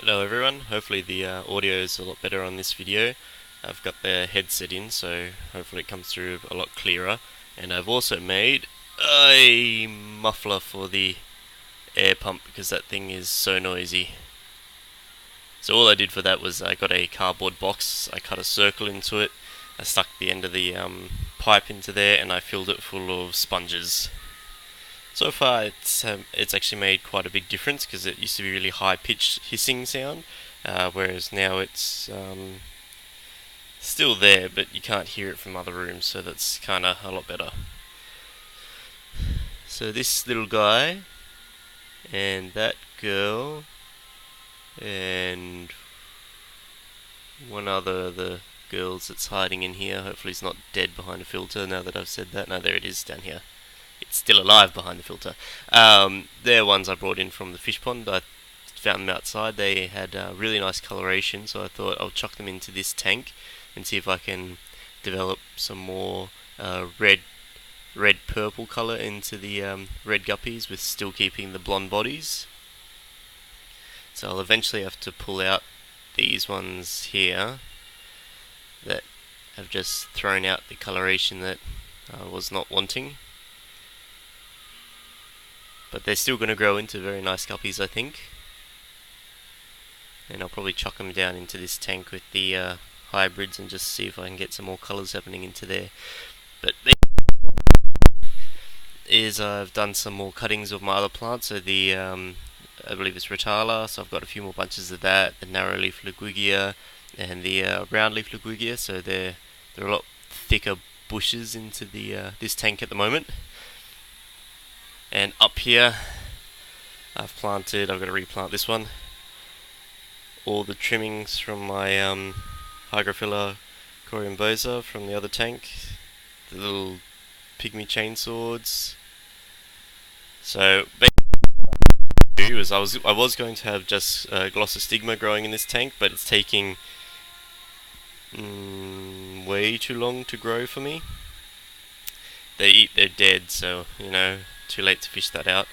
Hello everyone, hopefully the audio is a lot better on this video. I've got the headset in, so hopefully it comes through a lot clearer. And I've also made a muffler for the air pump because that thing is so noisy. So all I did for that was I got a cardboard box, I cut a circle into it, I stuck the end of the pipe into there, and I filled it full of sponges. So far, it's actually made quite a big difference because it used to be really high pitched hissing sound, whereas now it's still there, but you can't hear it from other rooms, so that's kind of a lot better. So this little guy and that girl and one other of the girls that's hiding in here. Hopefully, it's not dead behind a filter. Now that I've said that, no, there it is down here. It's still alive behind the filter. They're ones I brought in from the fish pond. I found them outside. They had really nice coloration, so I thought I'll chuck them into this tank and see if I can develop some more red purple colour into the red guppies with still keeping the blonde bodies. So I'll eventually have to pull out these ones here that have just thrown out the coloration that I was not wanting. But they're still going to grow into very nice guppies, I think. And I'll probably chuck them down into this tank with the hybrids and just see if I can get some more colours happening into there. But I've done some more cuttings of my other plants. So I believe it's Rotala, so I've got a few more bunches of that. The narrow leaf Ligugia and the round leaf Ligugia. So they're a lot thicker bushes into the this tank at the moment. And up here, I've got to replant this one, all the trimmings from my Hygrophila coriambosa from the other tank, the little pygmy chainswords. So basically, I was going to have just Glossostigma growing in this tank, but it's taking way too long to grow for me. They're dead, so too late to fish that out.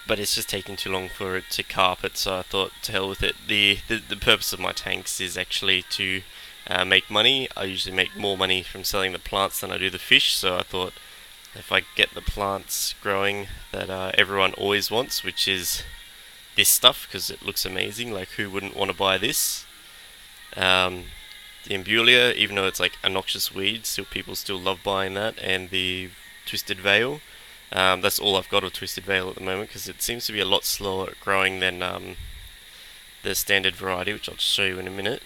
But it's just taking too long for it to carpet, so I thought to hell with it. The purpose of my tanks is actually to make money. I usually make more money from selling the plants than I do the fish, so I thought if I get the plants growing that everyone always wants, which is this stuff, because it looks amazing, like who wouldn't want to buy this? The Embulia, even though it's like a noxious weed, people still love buying that, and the Twisted Veil. That's all I've got of Twisted Veil at the moment because it seems to be a lot slower at growing than the standard variety, which I'll show you in a minute.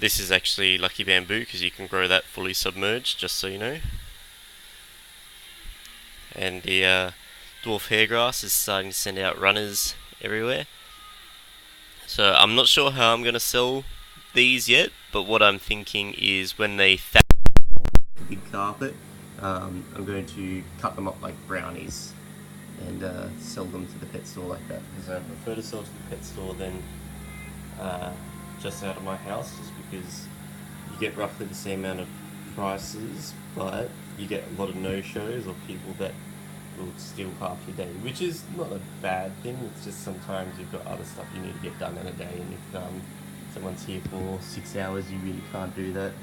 This is actually Lucky Bamboo because you can grow that fully submerged, just so you know. And the Dwarf Hairgrass is starting to send out runners everywhere. So I'm not sure how I'm going to sell these yet, but what I'm thinking is when they thatch the big carpet, I'm going to cut them up like brownies and sell them to the pet store like that, because I prefer to sell to the pet store than just out of my house, just because you get roughly the same amount of prices, but you get a lot of no-shows or people that will steal half your day, which is not a bad thing. It's just sometimes you've got other stuff you need to get done in a day, and if someone's here for 6 hours, you really can't do that.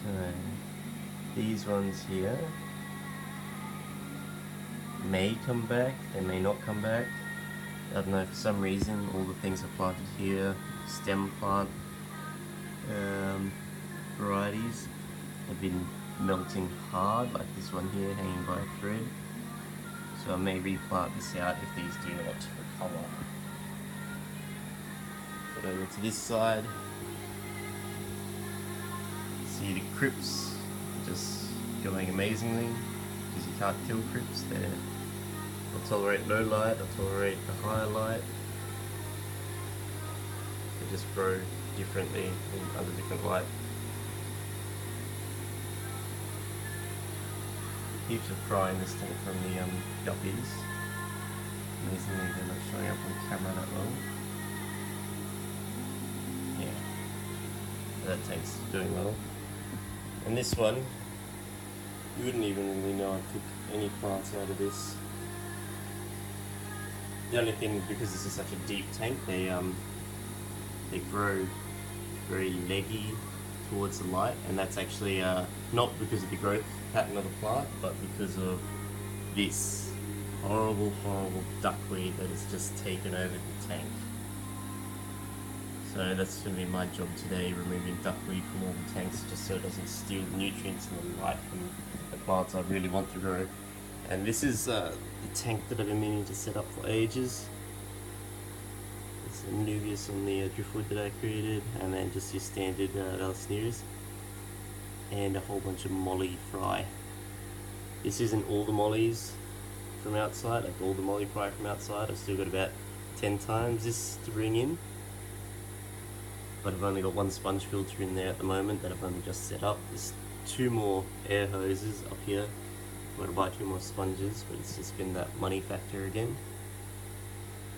So these ones here may come back, they may not come back. I don't know, for some reason all the things I planted here, stem plant varieties, have been melting hard, like this one here hanging by a thread. So I may replant this out if these do not recover. But over to this side, see the crypts just going amazingly, because you can't kill crypts. They'll tolerate low light, they'll tolerate the higher light. They just grow differently under different light. Heaps of fry in this tank from the guppies. Amazingly, they're not showing up on camera that well. Yeah, that tank's doing well. And this one You wouldn't even really know I took any plants out of this. The only thing, because this is such a deep tank, they grow very leggy towards the light, and that's actually not because of the growth pattern of the plant, but because of this horrible, horrible duckweed that has just taken over the tank. So that's going to be my job today, removing duckweed from all the tanks just so it doesn't steal the nutrients and the light from the plants I really want to grow. And this is the tank that I've been meaning to set up for ages. It's a Nubius on the driftwood that I created, and then just your standard Vallisneras, and a whole bunch of molly fry. This isn't all the mollies from outside, like all the molly fry from outside. I've still got about 10 times this to bring in, but I've only got one sponge filter in there at the moment that I've only just set up. There's 2 more air hoses up here. I'm going to buy 2 more sponges, but it's just been that money factor again,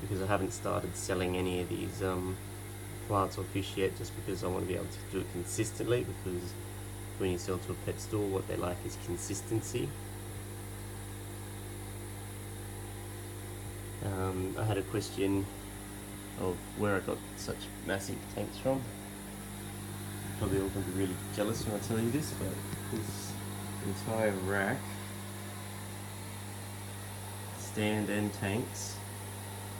because I haven't started selling any of these plants or fish yet, just because I want to be able to do it consistently, because when you sell to a pet store, what they like is consistency. I had a question of where I got such massive tanks from. You're probably all going to be really jealous when I tell you this, but this entire rack, stand and tanks,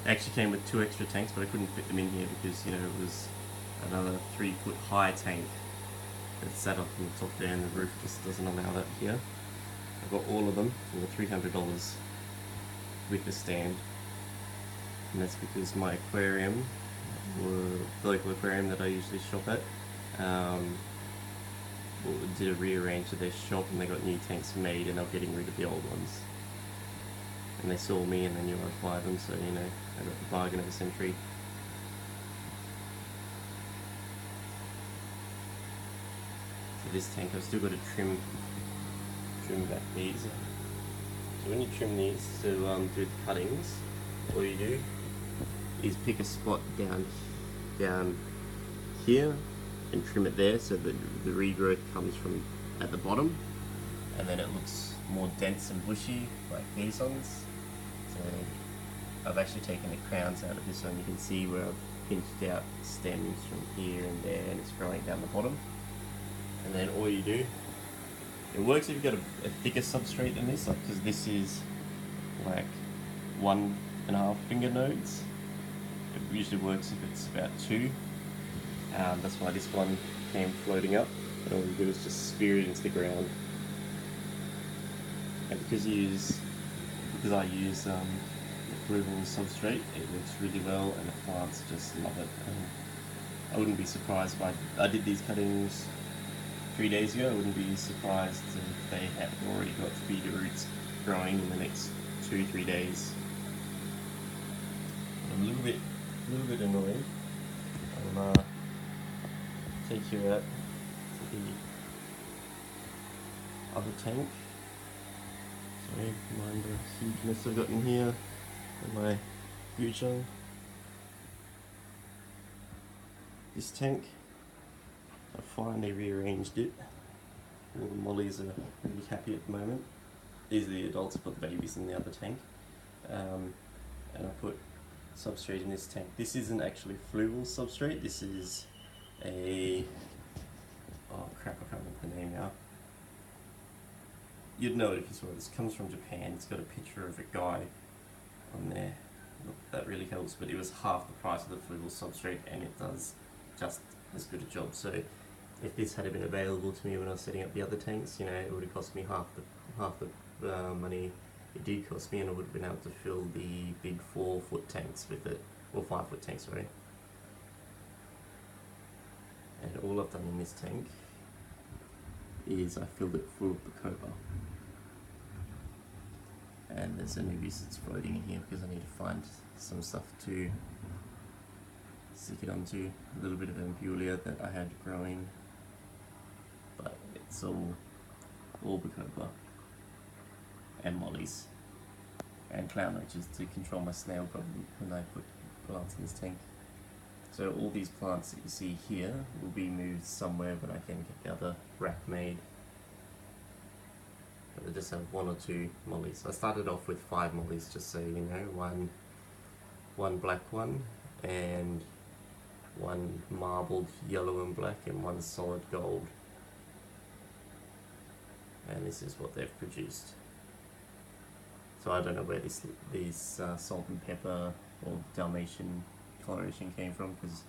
actually came with 2 extra tanks, but I couldn't fit them in here because, you know, it was another 3-foot high tank that sat up on the top there, and the roof just doesn't allow that here. I got all of them for $300 with the stand, and that's because my aquarium, the local aquarium that I usually shop at, did a rearrange of their shop, and they got new tanks made, and they're getting rid of the old ones. And they saw me and they knew I'd buy them, so, you know, I got the bargain of a century. So this tank, I've still got to trim back these. So when you trim these to do the cuttings, all you do is pick a spot down here and trim it there, so that the regrowth comes from at the bottom, and then it looks more dense and bushy like these ones. So I've actually taken the crowns out of this one. You can see where I've pinched out stems from here and there, and it's growing down the bottom. And then all you do, it works if you've got a thicker substrate than this, because this is like 1.5 finger nodes. It usually works if it's about 2. That's why this one came floating up, and all you do is just spear it into the ground. And because I use the Fluval substrate, it works really well, and the plants just love it. I wouldn't be surprised if I did these cuttings 3 days ago. I wouldn't be surprised if they had already got feeder roots growing in the next 2-3 days. I'm a little bit annoyed. I'll take you out to the other tank. Sorry, mind the huge mess I've got in here in my future. This tank, I finally rearranged it. All the mollies are really happy at the moment. These are the adults, I put the babies in the other tank. And I put substrate in this tank. This isn't actually Fluval substrate, this is a... oh crap, I can't remember the name now. You'd know it if you saw it. This comes from Japan. It's got a picture of a guy on there. That really helps, but it was half the price of the Fluval substrate, and it does just as good a job. So if this had been available to me when I was setting up the other tanks, you know, it would have cost me half the money it did cost me, and I would have been able to fill the big 4-foot tanks with it, or 5-foot tanks, sorry. And all I've done in this tank is I filled it full of Bacopa. And there's a Nubius that's floating in here because I need to find some stuff to stick it onto. A little bit of Ampulia that I had growing, but it's all Bacopa and mollies and clown roaches to control my snail problem when I put plants in this tank. So all these plants that you see here will be moved somewhere when I can get the other rack made. just have one or two mollies. I started off with 5 mollies, just so you know, one black one, and one marbled yellow and black, and one solid gold. And this is what they've produced. So I don't know where these salt and pepper or Dalmatian coloration came from, because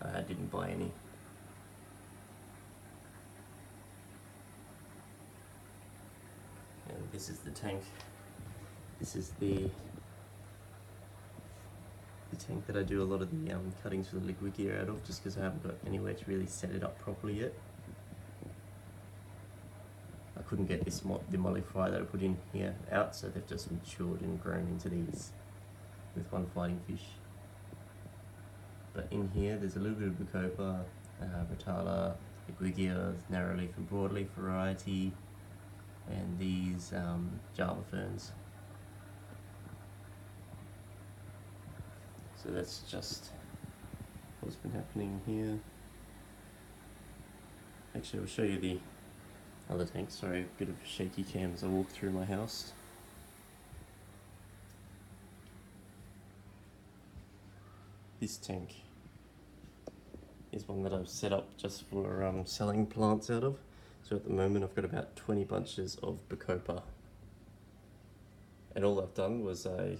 I didn't buy any. And this is the tank. This is the tank that I do a lot of the cuttings for the liquid gear out of, just because I haven't got anywhere to really set it up properly yet. I couldn't get the molly fry that I put in here out, so they've just matured and grown into these with one fighting fish. But in here there's a little bit of Bacopa, Rotala, Equigia, narrowleaf and broadleaf variety, and these Java ferns. So that's just what's been happening here. Actually, I'll show you the other tank. Sorry, a bit of shaky cam as I walk through my house. This tank is one that I've set up just for selling plants out of. So at the moment I've got about 20 bunches of Bacopa. And all I've done was I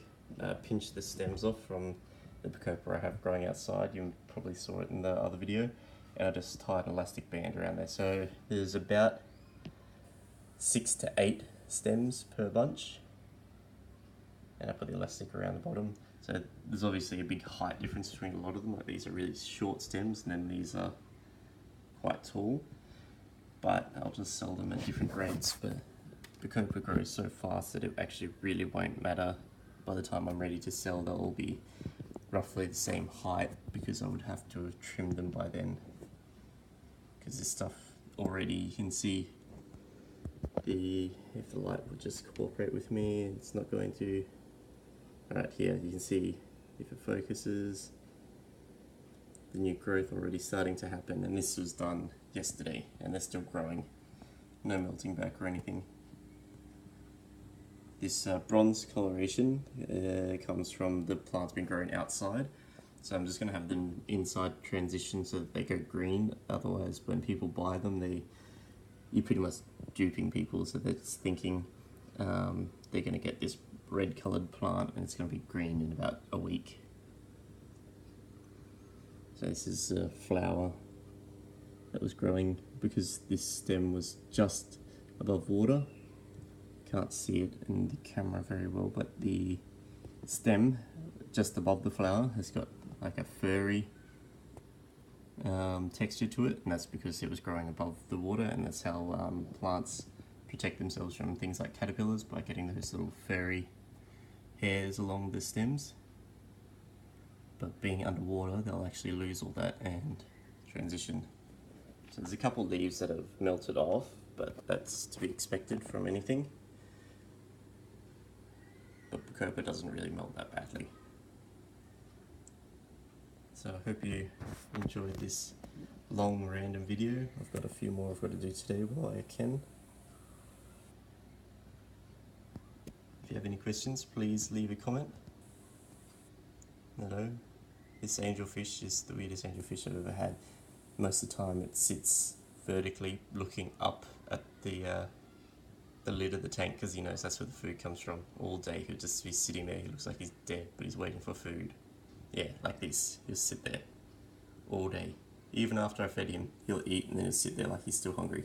pinched the stems off from the Bacopa I have growing outside. You probably saw it in the other video. And I just tied an elastic band around there. So there's about 6 to 8 stems per bunch. And I put the elastic around the bottom. So there's obviously a big height difference between a lot of them. Like these are really short stems, and then these are quite tall. But I'll just sell them at different rates. But Bacopa grows so fast that it actually really won't matter. By the time I'm ready to sell, they'll all be roughly the same height, because I would have to have trimmed them by then. Because this stuff already, you can see if the light would just cooperate with me, it's not going to. Right here, you can see if it focuses, the new growth already starting to happen, and this was done yesterday, and they're still growing. No melting back or anything. This bronze coloration comes from the plants being grown outside, so I'm just going to have them inside transition so that they go green. Otherwise, when people buy them, you're pretty much duping people, so they're just thinking they're going to get this red coloured plant and it's going to be green in about a week. So this is a flower that was growing because this stem was just above water. Can't see it in the camera very well, but the stem just above the flower has got like a furry texture to it, and that's because it was growing above the water, and that's how plants protect themselves from things like caterpillars, by getting those little furry hairs along the stems. But being underwater, they'll actually lose all that and transition. So there's a couple of leaves that have melted off, but that's to be expected from anything. But Bacopa doesn't really melt that badly. So I hope you enjoyed this long random video. I've got a few more I've got to do today while I can. If you have any questions, please leave a comment. Hello. This angelfish is the weirdest angelfish I've ever had. Most of the time it sits vertically looking up at the lid of the tank, because he knows that's where the food comes from. All day he'll just be sitting there. He looks like he's dead, but he's waiting for food. Yeah, like this. He'll sit there all day. Even after I fed him, he'll eat and then he'll sit there like he's still hungry.